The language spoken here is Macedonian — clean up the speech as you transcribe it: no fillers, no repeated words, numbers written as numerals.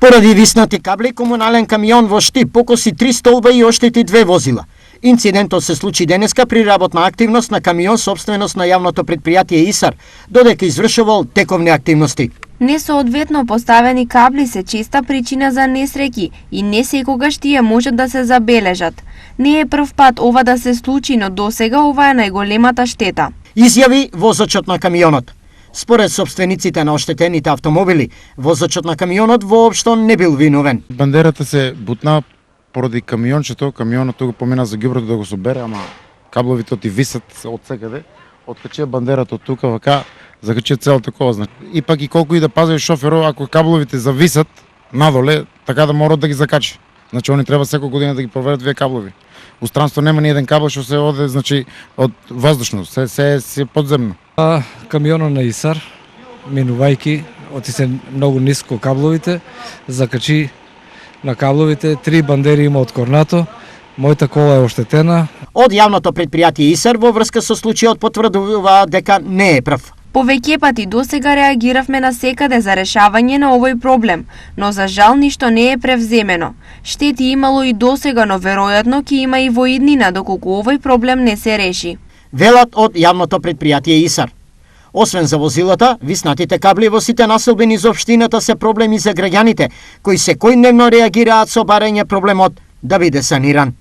Поради виснати кабли, комунален камион во Штип покоси 3 столба и оштети 2 возила. Инцидентот се случи денеска при работна активност на камион собственост на јавното предпријатие ИСАР, додека извршувал тековни активности. Несоодветно поставени кабли се честа причина за несреќи и не секогаш тие можат да се забележат. Не е прв пат ова да се случи, но досега ова е најголемата штета. Изјави возачот на камионот. Според собствениците на оштетените автомобили, возачот на камионот воопшто не бил виновен. Бандерата се бутна поради камиончето, камионот тука помина за ѓуброто да го собере, ама кабловите ти висат од секаде. Откачија бандерата од тука вака, закачија цел такова. Значи, и пак и колку и да пази шоферот, ако кабловите зависат надоле, така да мора да ги закачи. Значи они треба секоја година да ги проверат вие каблови. У странство нема ни еден кабел што се оде, значи од воздушно, се подземно. Камионот на ИСАР, минувајки, отисе многу ниско кабловите, закачи на кабловите, 3 бандери има откорнато, мојата кола е оштетена. Од јавното предпријатие ИСАР во врска со случајот потврдуваат дека не е прв. Повеќе пати досега реагиравме на секаде за решавање на овој проблем, но за жал ништо не е превземено. Штети имало и досега, но веројатно ќе има и во иднина доколку овој проблем не се реши. Велат од јавното предпријатие ИСАР. Освен за возилата, виснатите кабли во сите населбини за општината се проблеми за граѓаните, кои секојдневно реагираат со барање проблемот да биде саниран.